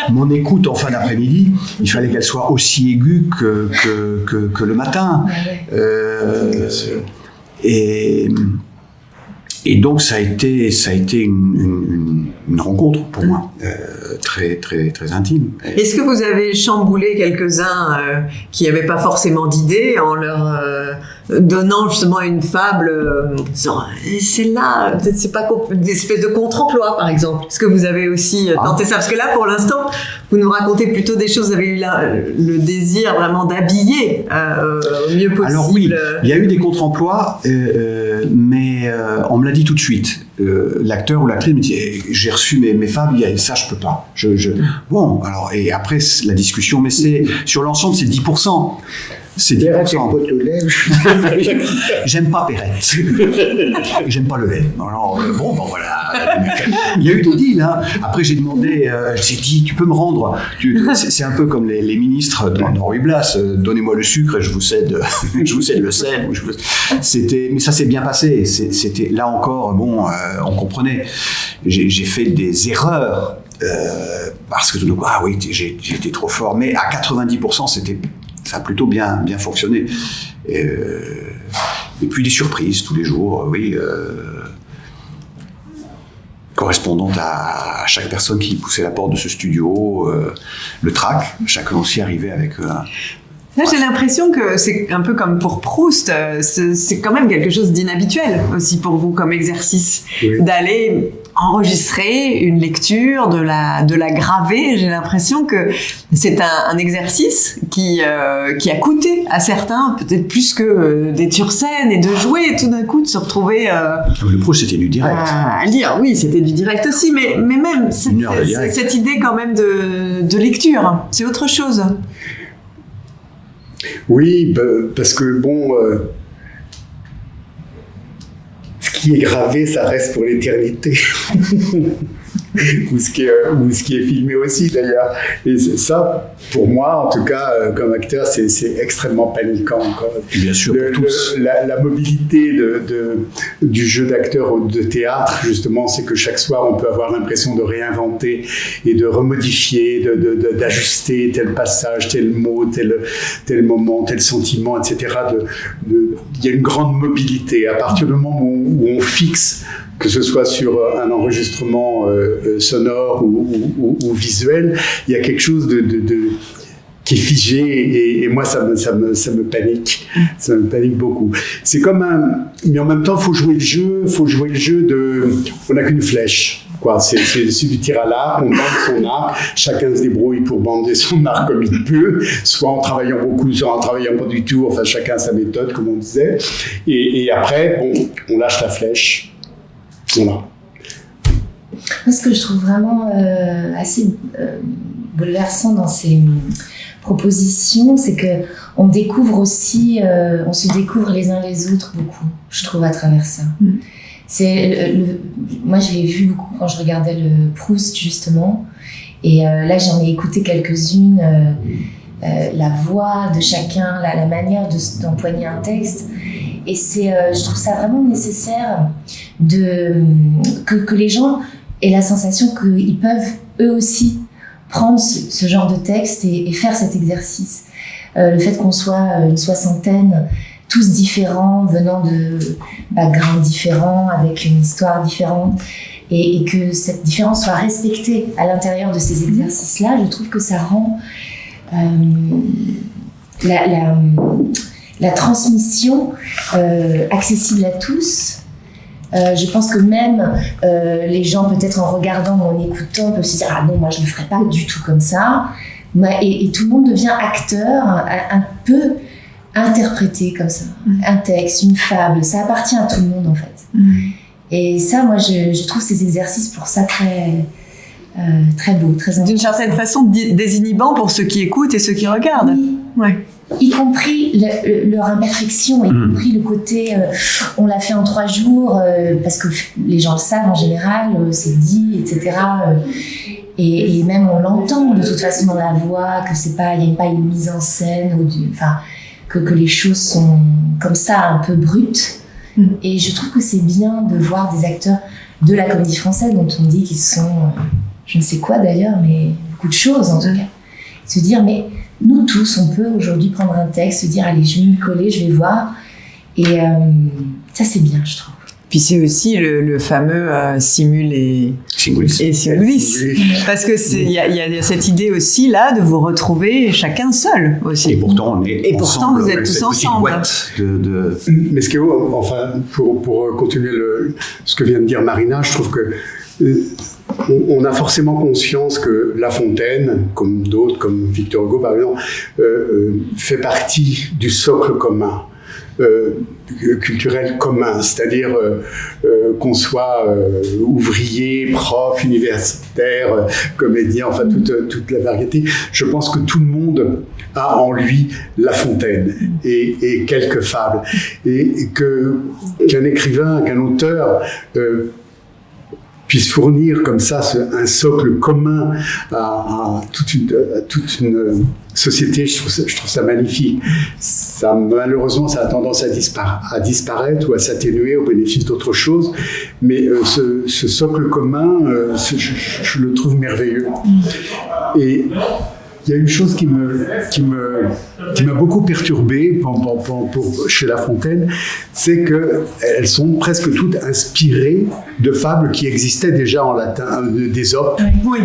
Mon écoute en fin d'après-midi, il fallait qu'elle soit aussi aiguë que le matin. Et donc ça a été une rencontre pour moi très très très intime. Est-ce que vous avez chamboulé quelques-uns qui n'avaient pas forcément d'idées en leur donnant justement une fable, celle-là, c'est pas des espèces de contre-emploi, par exemple. Est-ce que vous avez aussi tenté ça? Parce que là, pour l'instant, vous nous racontez plutôt des choses, vous avez eu le désir vraiment d'habiller au mieux possible. Alors oui, il y a eu des contre-emplois, mais on me l'a dit tout de suite. L'acteur ou l'actrice me dit j'ai reçu mes fables, ça je peux pas. Bon, alors, et après la discussion, mais sur l'ensemble c'est 10%. C'est 10%. J'aime pas Perrette. J'aime pas le lait. Alors, bon, voilà. Il y a eu des deals. Hein. Après, j'ai demandé, j'ai dit, tu peux me rendre. C'est un peu comme les ministres dans Ruy Blas. Donnez-moi le sucre et je vous cède le sel. Mais ça s'est bien passé. C'était là encore, bon, on comprenait. J'ai fait des erreurs parce que tout le coup, ah oui, j'ai été trop fort. Mais à 90%, ça a plutôt bien fonctionné. Et puis des surprises tous les jours, oui, correspondant à chaque personne qui poussait la porte de ce studio, le trac, chacun aussi arrivait avec... Là, j'ai l'impression que c'est un peu comme pour Proust, c'est quand même quelque chose d'inhabituel aussi pour vous comme exercice, oui. D'aller enregistrer une lecture, de la graver. J'ai l'impression que c'est un exercice qui a coûté à certains, peut-être plus que d'être sur scène et de jouer, et tout d'un coup de se retrouver... Le Proust, c'était du direct. À lire, oui, c'était du direct aussi, mais même cette idée quand même de lecture, c'est autre chose. Oui, parce que bon, ce qui est gravé, ça reste pour l'éternité. ou ce qui est filmé aussi d'ailleurs. Et ça, pour moi, en tout cas, comme acteur, c'est extrêmement paniquant. Bien sûr, pour tous. La mobilité du jeu d'acteur ou de théâtre, justement, c'est que chaque soir, on peut avoir l'impression de réinventer et de remodifier, d'ajuster tel passage, tel mot, tel moment, tel sentiment, etc. Il y a une grande mobilité. À partir du moment où on fixe, que ce soit sur un enregistrement sonore ou visuel, il y a quelque chose qui est figé et moi ça me panique, ça me panique beaucoup. C'est comme mais en même temps faut jouer le jeu on n'a qu'une flèche. C'est celui du tir à l'arc, on bande son arc, chacun se débrouille pour bander son arc comme il peut, soit en travaillant beaucoup, soit en travaillant pas du tout, enfin chacun a sa méthode comme on disait, et après bon, on lâche la flèche. Voilà. Moi, ce que je trouve vraiment assez bouleversant dans ces propositions, c'est que on découvre aussi, on se découvre les uns les autres beaucoup, je trouve, à travers ça. Moi, je l'ai vu beaucoup quand je regardais le Proust, justement, et là, j'en ai écouté quelques-unes, la voix de chacun, la manière d'empoigner un texte. Et je trouve ça vraiment nécessaire que les gens aient la sensation qu'ils peuvent eux aussi prendre ce genre de texte et faire cet exercice. Le fait qu'on soit une soixantaine, tous différents, venant de backgrounds différents, avec une histoire différente, et que cette différence soit respectée à l'intérieur de ces exercices-là, je trouve que ça rend la transmission accessible à tous. Je pense que même les gens, peut-être en regardant ou en écoutant, peuvent se dire « Ah non, moi je ne le ferai pas du tout comme ça ». Et tout le monde devient acteur, un peu interprété comme ça. Un texte, une fable, ça appartient à tout le monde en fait. Et ça, moi je trouve ces exercices pour ça très beau, très important. D'une certaine façon désinhibant pour ceux qui écoutent et ceux qui regardent. Oui. Ouais. Y compris leur imperfection, y compris le côté on l'a fait en 3 jours parce que les gens le savent en général, c'est dit, etc. Et même on l'entend de toute façon dans la voix que il n'y a pas une mise en scène que les choses sont comme ça un peu brutes. Et je trouve que c'est bien de voir des acteurs de la comédie française dont on dit qu'ils sont je ne sais quoi d'ailleurs, mais beaucoup de choses en tout cas, se dire mais nous tous, on peut aujourd'hui prendre un texte, se dire allez, je vais m'y coller, je vais voir. Et ça, c'est bien, je trouve. Puis c'est aussi le fameux simul et simulis. Parce que il y a cette idée aussi là de vous retrouver chacun seul aussi. Et pourtant on est ensemble, vous êtes tous ensemble. Mais ce qui est enfin pour continuer ce que vient de dire Marina, je trouve que on a forcément conscience que La Fontaine, comme d'autres, comme Victor Hugo par exemple, fait partie du socle commun. Culturel commun, c'est-à-dire qu'on soit ouvrier, prof, universitaire, comédien, enfin toute la variété. Je pense que tout le monde a en lui La Fontaine et quelques fables. Et qu'un écrivain, qu'un auteur puisse fournir comme ça un socle commun à toute une société, je trouve ça magnifique. Malheureusement, ça a tendance à disparaître ou à s'atténuer au bénéfice d'autre chose, mais ce socle commun, je le trouve merveilleux. Et il y a une chose qui m'a beaucoup perturbé chez La Fontaine, c'est qu'elles sont presque toutes inspirées de fables qui existaient déjà en latin, d'Ésope. Oui.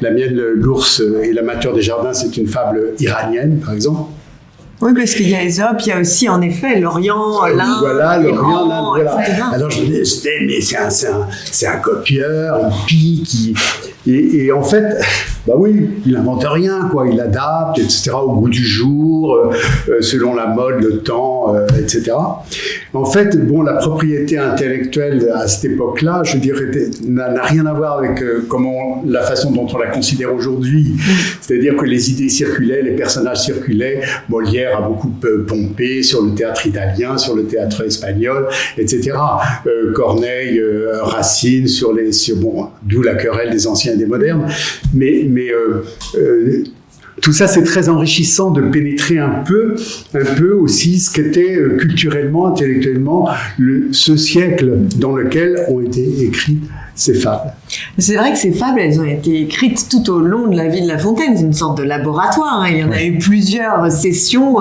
La mienne, l'ours et l'amateur des jardins, c'est une fable iranienne, par exemple. Oui, parce qu'il y a Ésope, il y a aussi en effet l'Orient, l'Inde, voilà, l'Orient, l'Inde, voilà. etc. Alors je me disais, mais c'est un copieur, il pique, et en fait, bah oui, il n'invente rien, quoi. Il adapte, etc., au goût du jour, selon la mode, le temps, etc. En fait, bon, la propriété intellectuelle à cette époque-là, je dirais, n'a rien à voir avec la façon dont on la considère aujourd'hui. C'est-à-dire que les idées circulaient, les personnages circulaient. Molière a beaucoup pompé sur le théâtre italien, sur le théâtre espagnol, etc. Corneille, Racine, d'où la querelle des anciens et des modernes. Mais tout ça, c'est très enrichissant de pénétrer un peu aussi ce qu'était culturellement, intellectuellement, ce siècle dans lequel ont été écrites ces fables. C'est vrai que ces fables, elles ont été écrites tout au long de la vie de La Fontaine. C'est une sorte de laboratoire. Il y en a eu plusieurs sessions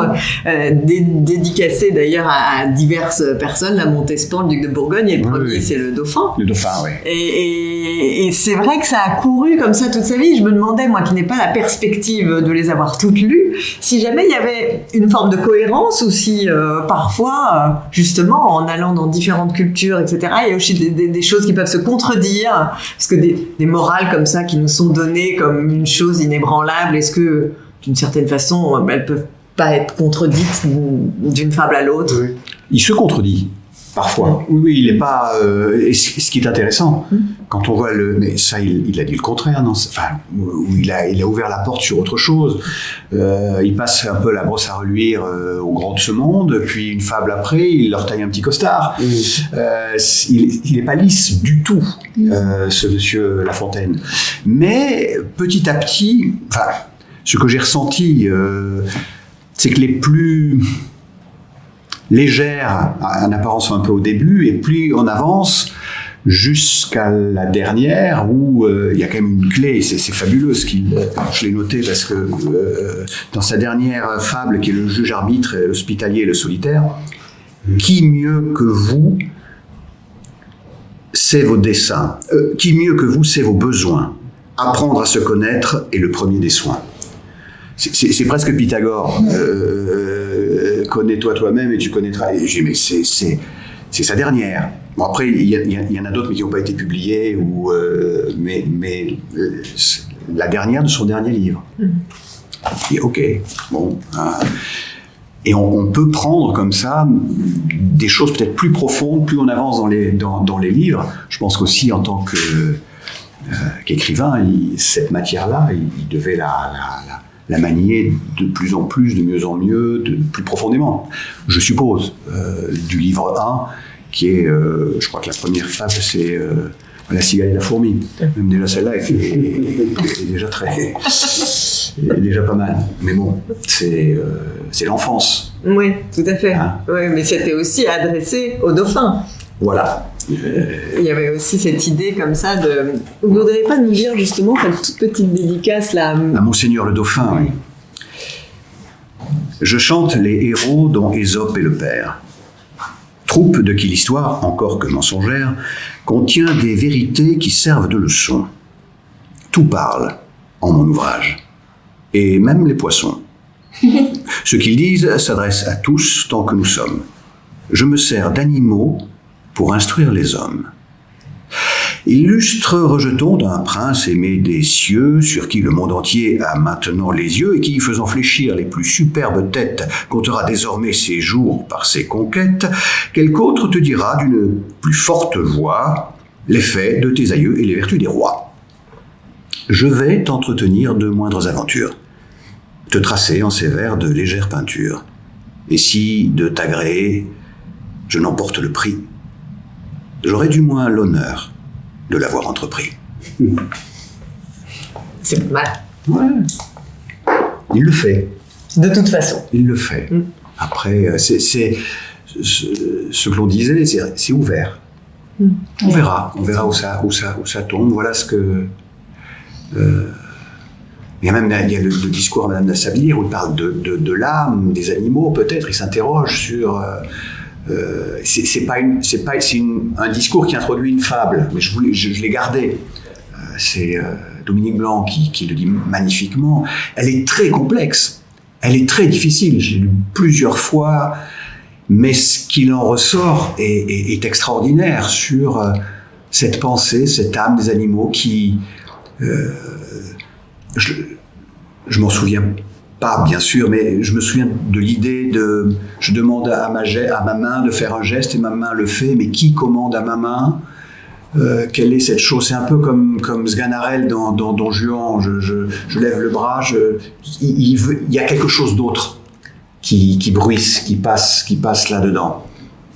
dédicacées d'ailleurs à diverses personnes. La Montespan, le duc de Bourgogne, et le premier, c'est le dauphin. Le dauphin, oui. Et c'est vrai que ça a couru comme ça toute sa vie. Je me demandais, moi qui n'ai pas la perspective de les avoir toutes lues, si jamais il y avait une forme de cohérence ou si parfois, justement, en allant dans différentes cultures, etc., il y a aussi des choses qui peuvent se contredire. Parce que des morales comme ça qui nous sont données comme une chose inébranlable, est-ce que, d'une certaine façon, elles peuvent pas être contredites d'une fable à l'autre? Oui. Il se contredit, parfois. Oui, il n'est pas... et ce qui est intéressant, quand on voit mais ça, il a dit le contraire, non? Enfin, il a ouvert la porte sur autre chose. Il passe un peu la brosse à reluire aux grands de ce monde, puis une fable après, il leur taille un petit costard. Il n'est pas lisse du tout, ce monsieur La Fontaine. Mais petit à petit, ce que j'ai ressenti, c'est que les plus légères, en apparence un peu au début, et plus on avance jusqu'à la dernière où il y a quand même une clé, c'est fabuleux je l'ai noté parce que dans sa dernière fable qui est le juge arbitre, l'hospitalier et le solitaire, qui mieux que vous sait vos desseins, qui mieux que vous sait vos besoins, apprendre à se connaître est le premier des soins. C'est presque Pythagore. Connais-toi toi-même et tu connaîtras. Et j'ai dit, mais c'est sa dernière. Bon, après, il y en a d'autres, mais qui n'ont pas été publiées, mais la dernière de son dernier livre. Et ok, bon. Et on peut prendre comme ça des choses peut-être plus profondes, plus on avance dans les livres. Je pense qu'aussi, en tant qu'écrivain, cette matière-là, il devait la manier de plus en plus, de mieux en mieux, de plus profondément. Je suppose, du livre 1, qui est, je crois que la première fable, c'est La cigale et la fourmi. Même déjà celle-là est déjà pas mal. Mais bon, c'est l'enfance. Oui, tout à fait. Hein? Oui, mais c'était aussi adressé au dauphin. Voilà. Il y avait aussi cette idée comme ça de... Vous ne voudriez pas nous dire justement cette toute petite dédicace là à Monseigneur le Dauphin, oui. Je chante les héros dont Ésope est le père. Troupe de qui l'histoire, encore que mensongère, contient des vérités qui servent de leçon. Tout parle en mon ouvrage, et même les poissons. Ce qu'ils disent s'adresse à tous tant que nous sommes. Je me sers d'animaux pour instruire les hommes. Illustre rejeton d'un prince aimé des cieux, sur qui le monde entier a maintenant les yeux, et qui, faisant fléchir les plus superbes têtes, comptera désormais ses jours par ses conquêtes, quelque autre te dira d'une plus forte voix les faits de tes aïeux et les vertus des rois. Je vais t'entretenir de moindres aventures, te tracer en ces vers de légères peintures, et si de t'agréer, je n'emporte le prix, j'aurai du moins l'honneur de l'avoir entrepris. C'est pas mal. Ouais. Il le fait. De toute façon. Il le fait. Après, c'est ce que l'on disait, c'est ouvert. On verra où ça tombe. Voilà ce que... il y a le discours à Madame de Sablière où il parle de l'âme des animaux, peut-être. Il s'interroge sur... c'est un discours qui introduit une fable, mais je l'ai gardé. C'est Dominique Blanc qui le dit magnifiquement. Elle est très complexe, elle est très difficile. J'ai lu plusieurs fois, mais ce qu'il en ressort est extraordinaire sur cette pensée, cette âme des animaux qui... je m'en souviens pas, bien sûr, mais je me souviens de l'idée de... Je demande à ma main de faire un geste et ma main le fait, mais qui commande à ma main quelle est cette chose? C'est un peu comme Sganarelle dans Don Juan. Je lève le bras, il y a quelque chose d'autre qui bruisse, qui passe là-dedans.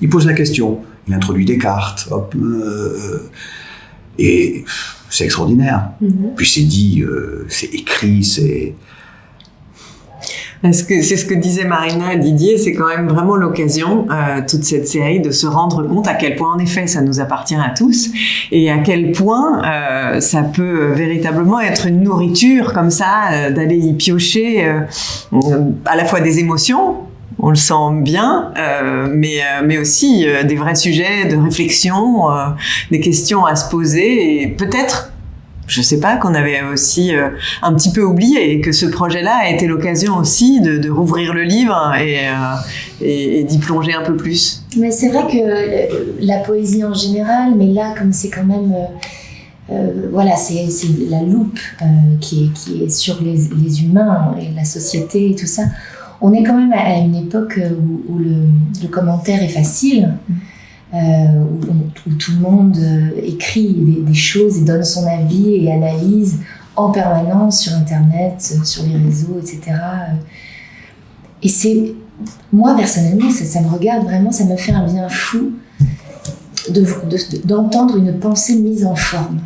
Il pose la question, il introduit des cartes, hop, et c'est extraordinaire. Puis c'est dit, c'est écrit, c'est... C'est ce que disait Marina Didier, c'est quand même vraiment l'occasion, toute cette série, de se rendre compte à quel point, en effet, ça nous appartient à tous, et à quel point ça peut véritablement être une nourriture comme ça, d'aller y piocher à la fois des émotions, on le sent bien, mais aussi des vrais sujets de réflexion, des questions à se poser, et peut-être, je sais pas, qu'on avait aussi un petit peu oublié, et que ce projet-là a été l'occasion aussi de rouvrir le livre et d'y plonger un peu plus. Mais c'est vrai que la poésie en général, mais là, comme c'est quand même... voilà, c'est la loupe qui est sur les humains et la société et tout ça. On est quand même à une époque où le commentaire est facile. Où tout le monde écrit des choses et donne son avis et analyse en permanence sur Internet, sur les réseaux, etc. Et c'est, moi personnellement, ça me regarde vraiment, ça me fait un bien fou d'entendre une pensée mise en forme.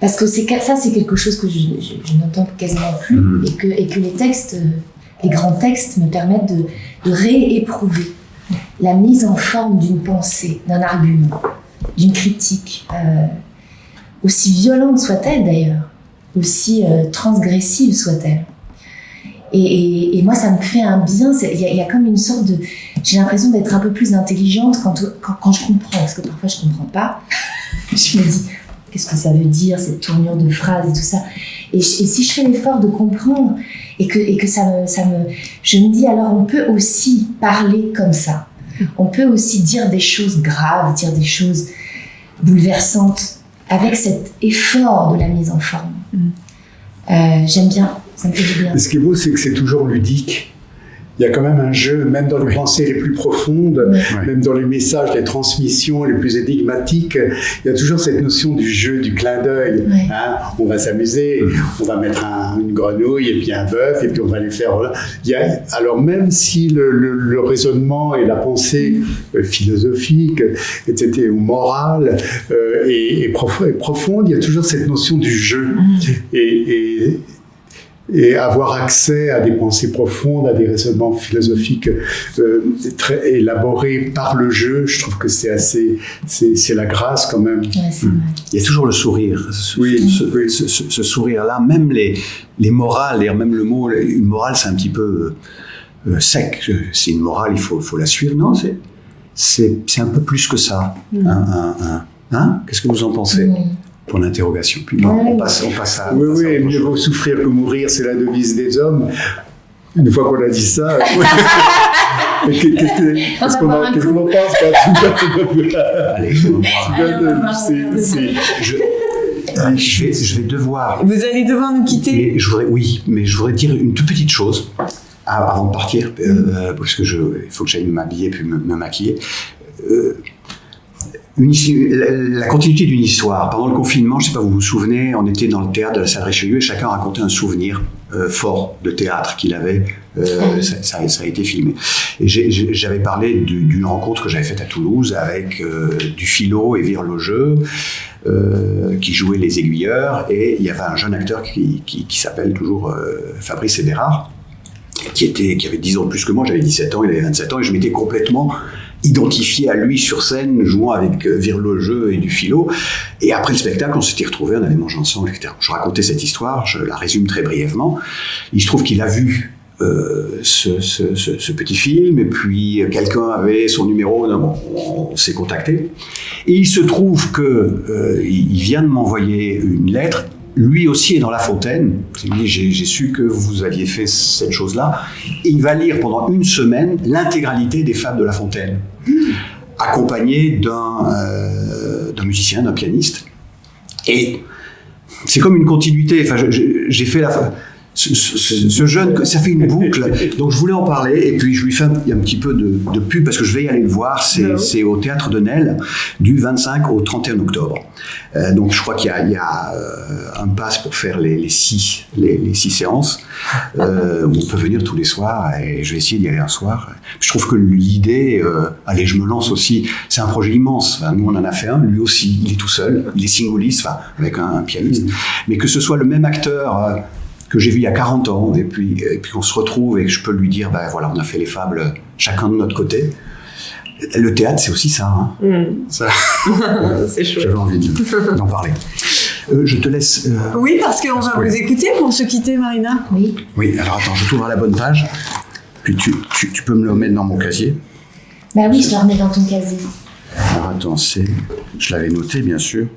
Parce que ça, c'est quelque chose que je n'entends quasiment plus, et que les textes, les grands textes me permettent de rééprouver la mise en forme d'une pensée, d'un argument, d'une critique, aussi violente soit-elle d'ailleurs, aussi transgressive soit-elle. Et moi, ça me fait un bien. Il y a comme une sorte de... J'ai l'impression d'être un peu plus intelligente quand je comprends, parce que parfois je comprends pas. Je me dis, qu'est-ce que ça veut dire, cette tournure de phrase et tout ça. Et si je fais l'effort de comprendre et que je me dis, alors on peut aussi parler comme ça. On peut aussi dire des choses graves, dire des choses bouleversantes avec cet effort de la mise en forme. J'aime bien, ça me fait du bien. Mais ce qui est beau, c'est que c'est toujours ludique. Il y a quand même un jeu, même dans les pensées les plus profondes, même dans les messages, les transmissions les plus énigmatiques, il y a toujours cette notion du jeu, du clin d'œil. Hein, on va s'amuser, on va mettre une grenouille et puis un bœuf, et puis on va les faire... alors même si le raisonnement et la pensée philosophique, etc., ou morale, est profonde, il y a toujours cette notion du jeu. Et avoir accès à des pensées profondes, à des raisonnements philosophiques très élaborés par le jeu, je trouve que c'est la grâce quand même. Ouais, c'est vrai. Il y a toujours le sourire, ce sourire-là, même les morales, d'ailleurs même le mot, une morale c'est un petit peu sec, c'est une morale, il faut la suivre, non, c'est un peu plus que ça. Hein? Qu'est-ce que vous en pensez? Pour l'interrogation. Puis non, on passe à... Oui, mieux vaut souffrir que mourir, c'est la devise des hommes. Une fois qu'on a dit ça... Qu'est-ce qu'on en pense Allez, je vais devoir... Vous allez devoir nous quitter. Mais je voudrais dire une toute petite chose avant de partir, parce que il faut que j'aille m'habiller puis me maquiller. La continuité d'une histoire. Pendant le confinement, je ne sais pas, vous vous souvenez, on était dans le théâtre de la salle Richelieu et chacun racontait un souvenir fort de théâtre qu'il avait. Ça a été filmé. Et j'avais parlé d'une rencontre que j'avais faite à Toulouse avec du philo et Virlogeux qui jouaient les aiguilleurs, et il y avait un jeune acteur qui s'appelle toujours Fabrice Hébérard, qui avait 10 ans de plus que moi. J'avais 17 ans, il avait 27 ans, et je m'étais complètement identifié à lui sur scène, jouant avec Virlogeux et du philo. Et après le spectacle, on s'était retrouvés, on allait manger ensemble, etc. Je racontais cette histoire, je la résume très brièvement. Il se trouve qu'il a vu ce petit film, et puis quelqu'un avait son numéro, on s'est contacté. Et il se trouve que il vient de m'envoyer une lettre. Lui aussi est dans La Fontaine. J'ai su que vous aviez fait cette chose-là. Et il va lire pendant une semaine l'intégralité des Fables de La Fontaine, accompagné d'un musicien, d'un pianiste. Et c'est comme une continuité. Enfin, j'ai fait ce jeune, ça fait une boucle. Donc je voulais en parler, et puis je lui fais un petit peu de pub parce que je vais y aller le voir. C'est au Théâtre de Nesle du 25 au 31 octobre. Donc je crois qu'il y a un pass pour faire les 6 séances où on peut venir tous les soirs, et je vais essayer d'y aller un soir. Je trouve que l'idée, allez, je me lance aussi, c'est un projet immense. Enfin, nous on en a fait un, lui aussi, il est tout seul, il est singoliste, enfin, avec un pianiste, mais que ce soit le même acteur que j'ai vu il y a 40 ans, et puis qu'on se retrouve et que je peux lui dire, ben voilà, on a fait les Fables chacun de notre côté. Le théâtre, c'est aussi ça. Ça. C'est chouette. J'avais envie d'en parler. Je te laisse... Oui, parce qu'on va vous écouter pour se quitter, Marina. Oui, alors attends, je t'ouvre à la bonne page, puis tu peux me le mettre dans mon casier. Bah oui, je le remets dans ton casier. Alors attends, je l'avais noté, bien sûr.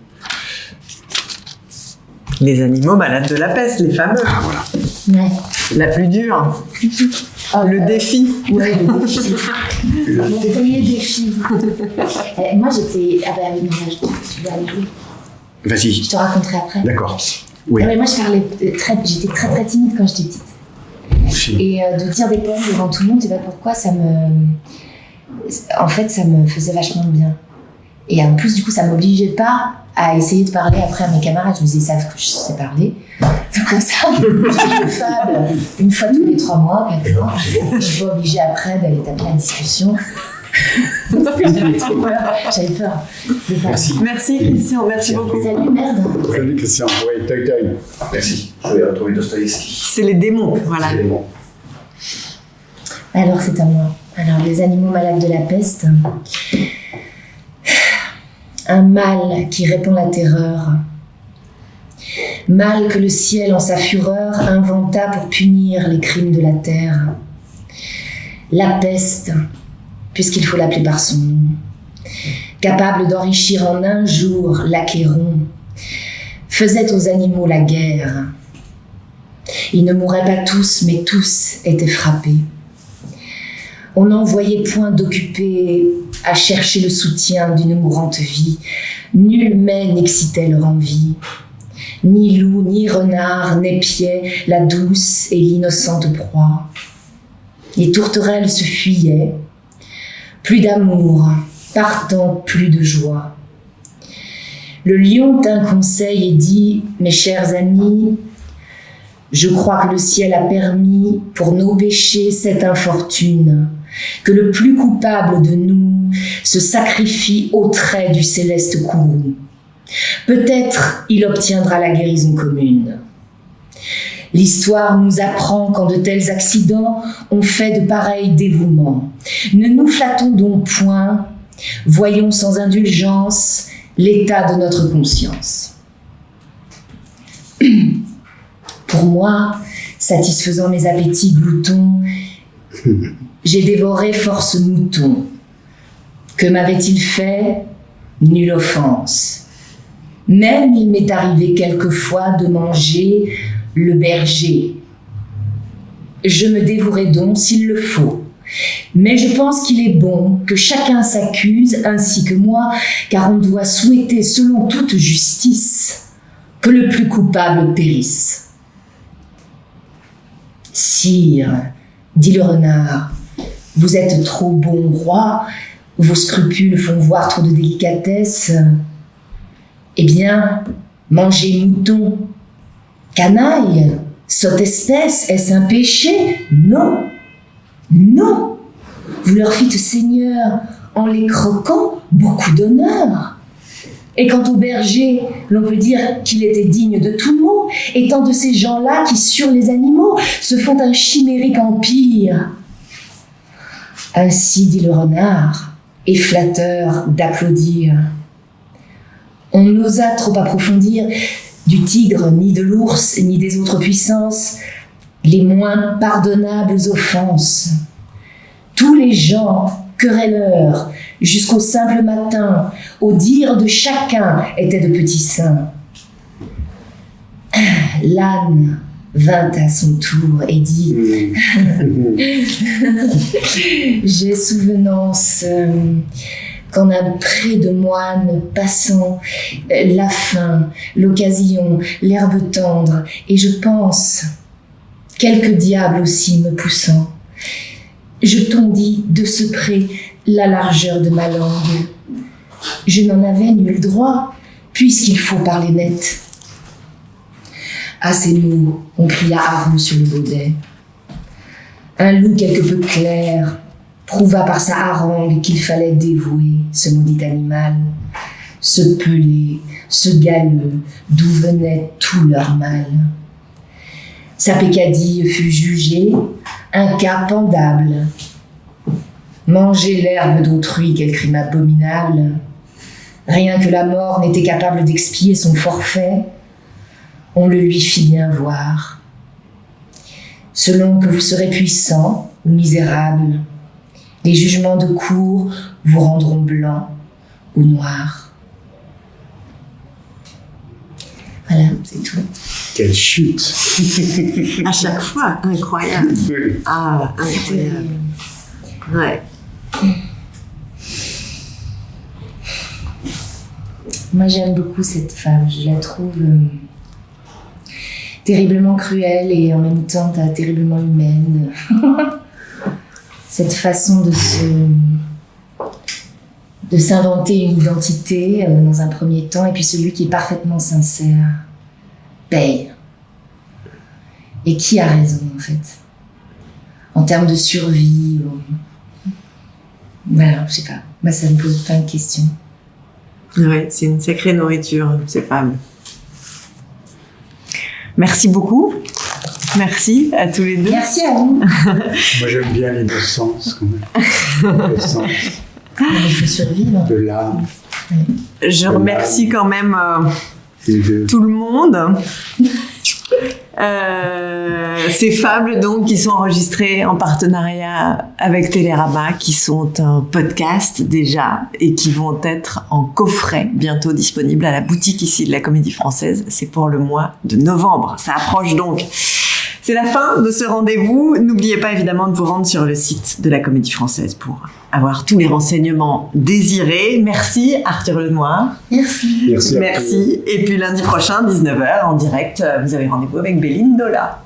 Les animaux malades de la peste, les fameux. Ah, voilà. Ouais. La plus dure. Le défi. Ouais, le défi. Mon premier défi. Moi, j'étais... Ah bah oui, non, je dois aller jouer. Vas-y. Je te raconterai après. D'accord. Oui. Non, mais moi, j'étais très très timide quand j'étais petite. Aussi. Et de dire des poèmes devant tout le monde, tu sais pas pourquoi, en fait, ça me faisait vachement de bien. Et en plus, du coup, ça m'obligeait pas à essayer de parler après à mes camarades. Je me disais, ils savent que je sais parler. C'est comme ça, je fable une fois tous les 3 mois, 4 mois. Je suis pas obligée après d'aller taper la discussion. J'avais trop peur. J'avais peur. Merci. Merci, Christian. Merci beaucoup. Salut, merde. Salut Christian, oui, tac. Merci. Je vais retrouver Dostoïevski. C'est les démons, voilà. C'est les démons. Alors, c'est à moi. Alors, les animaux malades de la peste. Un mal qui répand la terreur. Mal que le ciel, en sa fureur, inventa pour punir les crimes de la terre. La peste, puisqu'il faut l'appeler par son nom, capable d'enrichir en un jour l'Achéron, faisait aux animaux la guerre. Ils ne mouraient pas tous, mais tous étaient frappés. On n'en voyait point d'occupés à chercher le soutien d'une mourante vie. Nul mets n'excitait leur envie. Ni loup, ni renard n'épiaient la douce et l'innocente proie. Les tourterelles se fuyaient. Plus d'amour, partant plus de joie. Le lion tint conseil et dit « Mes chers amis, je crois que le ciel a permis pour nos péchés cette infortune, que le plus coupable de nous se sacrifie au trait du céleste courroux. Peut-être il obtiendra la guérison commune. L'histoire nous apprend qu'en de tels accidents, on fait de pareils dévouements. Ne nous flattons donc point, voyons sans indulgence l'état de notre conscience. Pour moi, satisfaisant mes appétits gloutons, j'ai dévoré force moutons, Que m'avait-il fait? Nulle offense. Même il m'est arrivé quelquefois de manger le berger. Je me dévouerai donc s'il le faut. Mais je pense qu'il est bon que chacun s'accuse ainsi que moi, car on doit souhaiter selon toute justice que le plus coupable périsse. Sire, dit le renard, vous êtes trop bon roi, vos scrupules font voir trop de délicatesse. Eh bien, mangez mouton. Canaille, sotte espèce, est-ce un péché? Non, non. Vous leur fîtes, Seigneur, en les croquant, beaucoup d'honneur. Et quant au berger, l'on peut dire qu'il était digne de tout mot, étant de ces gens-là qui, sur les animaux, se font un chimérique empire. Ainsi dit le renard, et flatteur d'applaudir. On n'osa trop approfondir du tigre, ni de l'ours, ni des autres puissances, les moins pardonnables offenses. Tous les gens, querelleurs, jusqu'au simple matin, au dire de chacun, étaient de petits saints. L'âne vint à son tour et dit « J'ai souvenance qu'en un pré de moine passant, la faim, l'occasion, l'herbe tendre, et je pense, quelques diables aussi me poussant, je tondis de ce pré la largeur de ma langue. Je n'en avais nul droit, puisqu'il faut parler net. » À ces mots, on cria à roue sur le baudet. Un loup quelque peu clair prouva par sa harangue qu'il fallait dévouer ce maudit animal, ce pelé, ce galeux, d'où venait tout leur mal. Sa peccadille fut jugée un cas pendable. Manger l'herbe d'autrui, quel crime abominable. Rien que la mort n'était capable d'expier son forfait, on le lui fit bien voir. Selon que vous serez puissant ou misérable, les jugements de cour vous rendront blanc ou noir. Voilà, c'est tout. Quelle chute! À chaque fois, incroyable. Ah, incroyable. Ouais. Moi, j'aime beaucoup cette femme. Je la trouve terriblement cruelle et en même temps terriblement humaine. Cette façon de s'inventer une identité dans un premier temps, et puis celui qui est parfaitement sincère paye. Et qui a raison, en fait, en termes de survie voilà, je sais pas. Moi, ça me pose plein de questions. Ouais, c'est une sacrée nourriture, ces femmes. Merci beaucoup. Merci à tous les deux. Merci à vous. Moi, j'aime bien l'innocence, quand même. L'innocence Il faut survivre. de l'âme. Je remercie quand même Et de... tout le monde. Ces fables donc qui sont enregistrées en partenariat avec Télérama, qui sont un podcast déjà et qui vont être en coffret bientôt disponibles à la boutique ici de la Comédie Française. C'est pour le mois de novembre. Ça approche donc. C'est la fin de ce rendez-vous. N'oubliez pas évidemment de vous rendre sur le site de la Comédie Française pour avoir tous les renseignements désirés. Merci Arthur Lenoir. Merci. Merci. Et puis lundi prochain, 19h, en direct, vous avez rendez-vous avec Béline Dola.